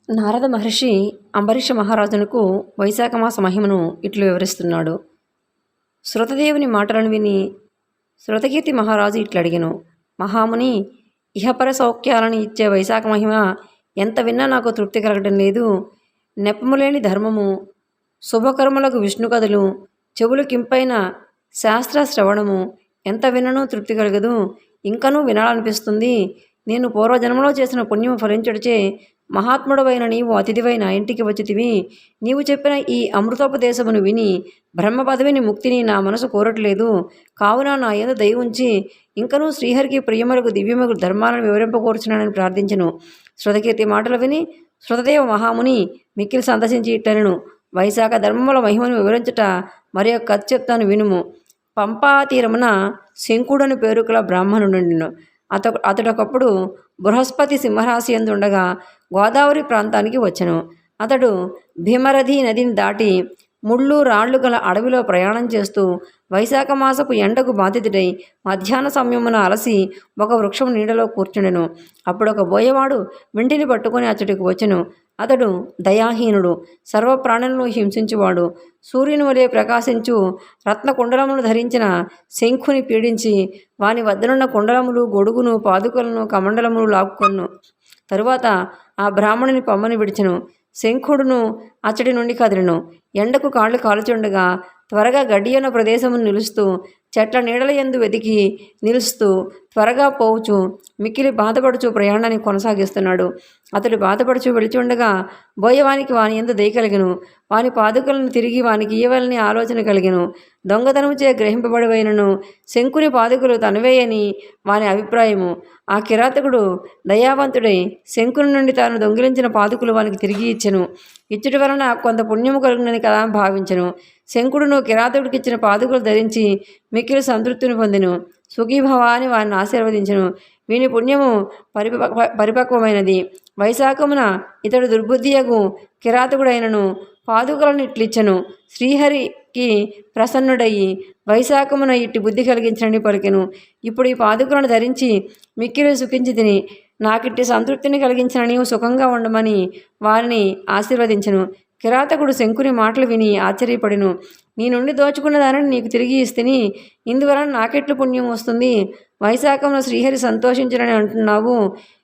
నారద మహర్షి అంబరీష మహారాజునకు వైశాఖ మాస మహిమను ఇట్లు వివరిస్తున్నాడు. శృతదేవుని మాటలను విని శృతకీర్తి మహారాజు ఇట్లడిగెను. మహాముని, ఇహపర సౌఖ్యాలను ఇచ్చే వైశాఖ మహిమ ఎంత విన్నా నాకు తృప్తి కలగడం లేదు. నెపములేని ధర్మము, శుభకర్మలకు విష్ణు కథలు, చెవులు కింపైన శాస్త్ర శ్రవణము ఎంత వినను తృప్తి కలగదు. ఇంకనూ వినాలనిపిస్తుంది. నేను పూర్వజన్మలో చేసిన పుణ్యము ఫలించుటచే మహాత్ముడవైన నీవు అతిథివై నా ఇంటికి వచ్చితివి. నీవు చెప్పిన ఈ అమృతోపదేశమును విని బ్రహ్మ పదవిని ముక్తిని నా మనసు కోరట్లేదు. కావున నా యందు దయ ఉంచి ఇంకనూ శ్రీహరికి ప్రియములకు దివ్యముకు ధర్మాలను వివరింపకూర్చున్నానని ప్రార్థించను. శృతకీర్తి మాటలు విని శృతదేవ మహాముని మిక్కిలి సంతసించి ఇట్టనెను. వైశాఖ ధర్మముల మహిమను వివరించుట మరి ఒక కథ చెప్తాను వినుము. పంపా తీరమున శంకుడని పేరు కల బ్రాహ్మణుడుండెను. అతడొకప్పుడు బృహస్పతి సింహరాశి యందు ఉండగా గోదావరి ప్రాంతానికి వచ్చెను. అతడు భీమరథి నదిని దాటి ముళ్ళు రాళ్లు గల అడవిలో ప్రయాణం చేస్తూ వైశాఖ మాసపు ఎండకు బాధితుడై మధ్యాహ్న సమయమున అలసి ఒక వృక్షం నీడలో కూర్చుండెను. అప్పుడొక బోయవాడు వెండిని పట్టుకొని అతడికి వచ్చెను. అతడు దయాహీనుడు, సర్వప్రాణులను హింసించువాడు. సూర్యుని వలె ప్రకాశించు రత్న కుండలమును ధరించిన శంఖుని పీడించి వాని వద్దనున్న కుండలములు, గొడుగును, పాదుకలను, కమండలములు లాక్కొను. తరువాత ఆ బ్రాహ్మణుని పొమ్మని విడిచెను. శంఖుడును అచ్చటి నుండి కదిలిను. ఎండకు కాళ్ళు కాలుచుండగా త్వరగా గడ్డియన ప్రదేశమును నిలుస్తూ చెట్ల నీడల యందు వెతికి నిలుస్తూ త్వరగా పోవుచు మిక్కిలి బాధపడుచు ప్రయాణాన్ని కొనసాగిస్తున్నాడు. అతడు బాధపడుచు వెళుచుండగా బోయవానికి వాని యందు దయ కలిగెను. వాని పాదుకలను తిరిగి వానికి ఇయ్యవలని ఆలోచన కలిగెను. దొంగతనముచే గ్రహింపబడివైనను శంకుని పాదుకలు తనవేయని వాని అభిప్రాయము. ఆ కిరాతకుడు దయావంతుడై శంకుని నుండి తాను దొంగిలించిన పాదుకులు వానికి తిరిగి ఇచ్చెను. ఇచ్చుటి వలన కొంత పుణ్యము కలుగునని కదా భావించెను. శంకుడును కిరాతకుడికి ఇచ్చిన పాదుకలు ధరించి మిక్కిలి సంతృప్తిని పొందెను. సుఖీభవ అని వారిని ఆశీర్వదించెను. వీని పుణ్యము పరిపక్వమైనది. వైశాఖమున ఇతడు దుర్బుద్ధియగు కిరాతకుడైనను పాదుకలను ఇట్లిచ్చెను. శ్రీహరికి ప్రసన్నుడయ్యి వైశాఖమున ఇట్టి బుద్ధి కలిగించనని పలికెను. ఇప్పుడు ఈ పాదుకలను ధరించి మిక్కిలి సుఖించి తిని నాకిట్టి సంతృప్తిని కలిగించిన నీవు సుఖంగా ఉండమని వారిని ఆశీర్వదించెను. కిరాతకుడు శంకుని మాటలు విని ఆశ్చర్యపడెను. నీ నుండి దోచుకున్న దానిని నీకు తిరిగి ఇస్తేని ఇందువలన నాకెట్లు పుణ్యం వస్తుంది? వైశాఖంలో శ్రీహరి సంతోషించనని అంటున్నావు.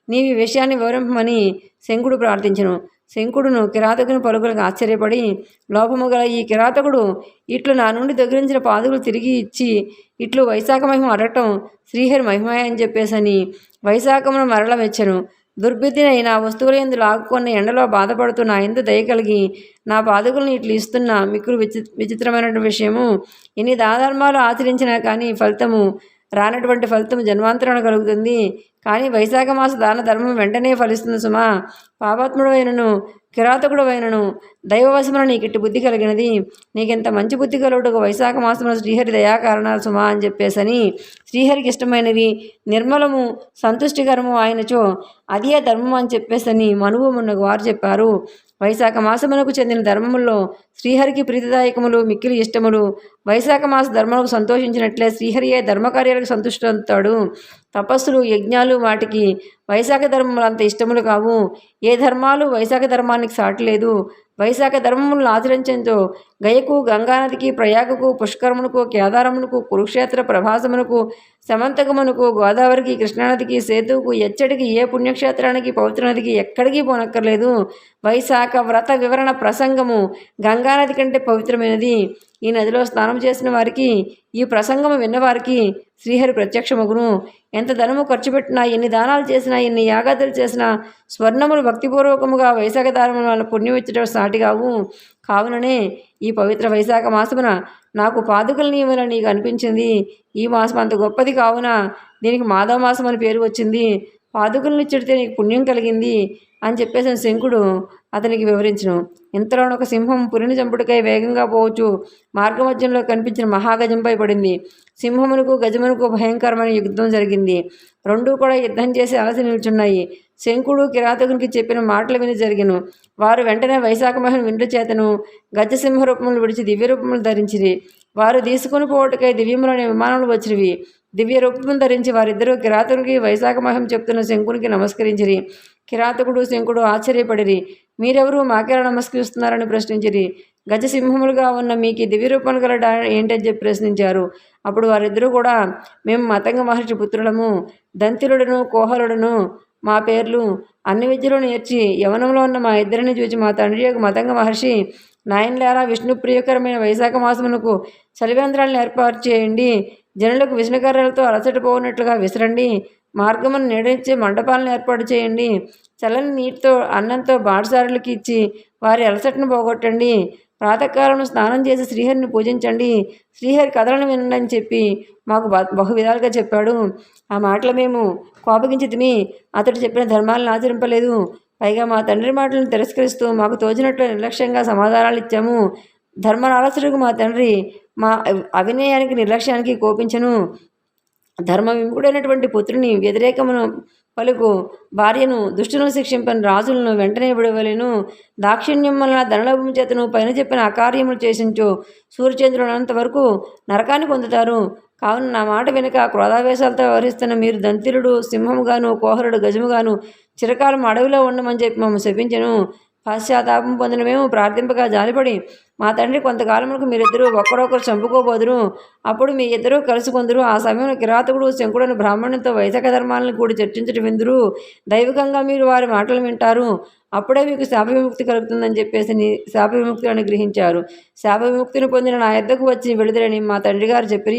నీవి విషయాన్ని వివరింపమని శంకుడు ప్రార్థించెను. శంకుడును కిరాతకుని పలుకులకు ఆశ్చర్యపడి, లోపము గల ఈ కిరాతకుడు ఇట్లు నా నుండి దొంగిలించిన పాదుకులు తిరిగి ఇచ్చి ఇట్లు వైశాఖ మహిమ అడగటం శ్రీహరి మహిమాయ అని చెప్పేసని వైశాఖమును మరల మెచ్చెను. దుర్బుద్ధినై నా వస్తువుల యందు లాక్కున్న ఎండలో బాధపడుతూ నా యందు దయ కలిగి నా పాదుకులను ఇట్లు ఇస్తున్న మిక్కులు విచిత్రమైన విషయము. ఎన్ని దానధర్మాలు ఆచరించినా కానీ రానటువంటి ఫలితము జన్మాంతరణ కలుగుతుంది. కానీ వైశాఖ మాస దాన ధర్మం వెంటనే ఫలిస్తుంది సుమా. పాపాత్ముడు అయినను కిరాతకుడు అయినను దైవవశమున నీకిట్టి బుద్ధి కలిగినది. నీకెంత మంచి బుద్ధి కలుగుటకు వైశాఖ మాసమున శ్రీహరి దయాకారణాలు సుమా అని చెప్పేసని శ్రీహరికి ఇష్టమైనవి నిర్మలము సంతుష్టికరము ఆయనచో అదే ధర్మం అని చెప్పేసని మనువు మున్నగు వారు చెప్పారు. వైశాఖ మాసమునకు చెందిన ధర్మముల్లో శ్రీహరికి ప్రీతిదాయకములు మిక్కిలి ఇష్టములు. వైశాఖ మాస ధర్మములకు సంతోషించినట్లే శ్రీహరియే ధర్మకార్యాలకు సంతుష్టవుతాడు. తపస్సులు యజ్ఞాలు వాటికి వైశాఖ ధర్మములు అంత ఇష్టములు కావు. ఏ ధర్మాలు వైశాఖ ధర్మానికి సాటిలేదు. వైశాఖ ధర్మములను ఆచరించంతో గయకు, గంగానదికి, ప్రయాగకు, పుష్కరమునకు, కేదారమునకు, కురుక్షేత్ర ప్రభాసమునకు, సమంతకమునకు, గోదావరికి, కృష్ణానదికి, సేతువుకు, ఎచ్చడికి, ఏ పుణ్యక్షేత్రానికి, పవిత్ర నదికి ఎక్కడికి పోనక్కర్లేదు. వైశాఖ వ్రత వివరణ ప్రసంగము గంగానది కంటే పవిత్రమైనది. ఈ నదిలో స్నానం చేసిన వారికి, ఈ ప్రసంగము విన్నవారికి శ్రీహరి ప్రత్యక్షమగును. ఎంత ధనము ఖర్చు పెట్టినా, ఎన్ని దానాలు చేసినా, ఎన్ని యాగాదులు చేసినా స్వర్ణములు భక్తిపూర్వకముగా వైశాఖ దానముల వల్ల పుణ్యం ఇచ్చడం సాటిగావు. కావుననే ఈ పవిత్ర వైశాఖ మాసమున నాకు పాదుకలు ఇవ్వాలని నీకు అనిపించింది. ఈ మాసం అంత గొప్పది కావున దీనికి మాధవ మాసం అని పేరు వచ్చింది. పాదుకలను ఇచ్చిడితే నీకు పుణ్యం కలిగింది అని చెప్పేసి శంకుడు అతనికి వివరించను. ఇంతలోనే ఒక సింహం పులిని చంపుడికై వేగంగా పోవచ్చు మార్గమధ్యంలో కనిపించిన మహాగజంపై పడింది. సింహమునకు గజమునకు భయంకరమైన యుద్ధం జరిగింది. రెండూ కూడా యుద్ధం చేసి అలసి నిల్చున్నాయి. శంకుడు కిరాతకునికి చెప్పిన మాటలు విని జరిగెను. వారు వెంటనే వైశాఖ మహిమ విందు చేతను గజసింహ రూపములు విడిచి దివ్య రూపములు ధరించిరి. వారు తీసుకుని పోవటకై దివ్యములనే విమానములు వచ్చినవి. దివ్య రూపం ధరించి వారిద్దరూ కిరాతకునికి వైశాఖ మహిమ చెప్తున్న శంకునికి నమస్కరించిరి. కిరాతకుడు శంకుడు ఆశ్చర్యపడిరి. మీరెవరు మాకెలా నమస్కరిస్తున్నారని ప్రశ్నించిరి. గజసింహములుగా ఉన్న మీకు దివ్య రూపం గల ఏంటని చెప్పి ప్రశ్నించారు. అప్పుడు వారిద్దరూ కూడా, మేము మతంగ మహర్షి పుత్రులము, దంతిలుడును కోహలుడును మా పేర్లు. అన్ని విద్యలు నేర్చి యవనంలో ఉన్న మా ఇద్దరిని చూచి మా తండ్రి యొక్క మతంగ మహర్షి, నాయనలారా విష్ణు ప్రియకరమైన వైశాఖ మాసమునకు చలివేంద్రాలను ఏర్పాటు చేయండి. జనులకు విష్ణుకర్రలతో అలసట పోనట్లుగా విసరండి. మార్గమును నీడనిచ్చే మండపాలను ఏర్పాటు చేయండి. చల్లని నీటితో అన్నంతో బాటసారులకు ఇచ్చి వారి అలసటను పోగొట్టండి. ప్రాతకాలం స్నానం చేసి శ్రీహరిని పూజించండి. శ్రీహరి కథలను వినండి అని చెప్పి మాకు బహు విధాలుగా చెప్పాడు. ఆ మాటలు మేము కోపగించితిమి. అతడు చెప్పిన ధర్మాలను ఆచరింపలేదు. పైగా మా తండ్రి మాటలను తిరస్కరిస్తూ మాకు తోచినట్లు నిర్లక్ష్యంగా సమాధానాలు ఇచ్చాము. ధర్మలాలసుడికి మా తండ్రి మా అవినయానికి నిర్లక్ష్యానికి కోపించను. ధర్మ విముఖుడైనటువంటి పుత్రుని వ్యతిరేకమును పలుకు భార్యను దుష్టులను శిక్షింపని రాజులను వెంటనే విడవలేను. దాక్షిణ్యం వలన ధనలాభం చేతను పైన చెప్పిన అకార్యములు చేసించు సూర్యచంద్రులంత వరకు నరకాన్ని పొందుతారు. కావున నా మాట వెనుక క్రోధావేశాలతో వ్యవహరిస్తున్న మీరు దంతిలుడు సింహముగాను కోహరుడు గజముగాను చిరకాలం అడవిలో ఉండమని చెప్పి మమ్మల్ని శపించెను. పశ్చాత్తాపం పొందిన మేము ప్రార్థింపగా జాలిపడి, మా తండ్రి కొంతకాలములకు మీరిద్దరూ ఒకరొకరు చంపుకోబోదురు. అప్పుడు మీ ఇద్దరూ కలుసుకొందురు. ఆ సమయంలో కిరాతకుడు శంకుడని బ్రాహ్మణునితో వైశాఖ ధర్మాలను కూడి చర్చించడం విందురు. దైవికంగా మీరు వారి మాటలు వింటారు. అప్పుడే మీకు శాప విముక్తి కలుగుతుందని చెప్పేసి శాప విముక్తిని అనుగ్రహించారు. శాప విముక్తిని పొందిన నా యొద్దకు వచ్చి వెళుదరని మా తండ్రి గారు చెప్పి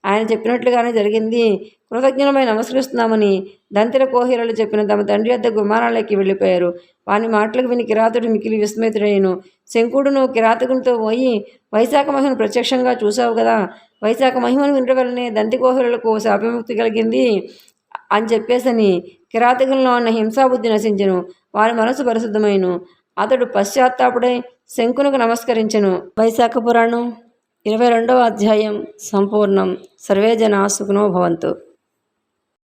ఆయన చెప్పినట్లుగానే జరిగింది. కృతజ్ఞులమై నమస్కరిస్తున్నామని దంతిల కోహిరలు చెప్పిన తమ తండ్రి యొద్దకు విమానాలెక్కి వెళ్ళిపోయారు. వాని మాటలకు విని కిరాతుడు మికిలి విస్మితుడయ్యను. శంకుడును కిరాతకునితో పోయి, వైశాఖ మహిమను ప్రత్యక్షంగా చూసావు కదా, వైశాఖ మహిమను వినడం వల్లనే దంతికోహరులకు శాపవిముక్తి కలిగింది అని చెప్పేసని కిరాతకుల్లో ఉన్న హింసాబుద్ధి నశించెను. వారి మనసు పరిశుద్ధమైను. అతడు పశ్చాత్తాపుడై శంకునకు నమస్కరించెను. వైశాఖ పురాణం 22వ అధ్యాయం సంపూర్ణం. సర్వే జనా సుఖినో భవంతు.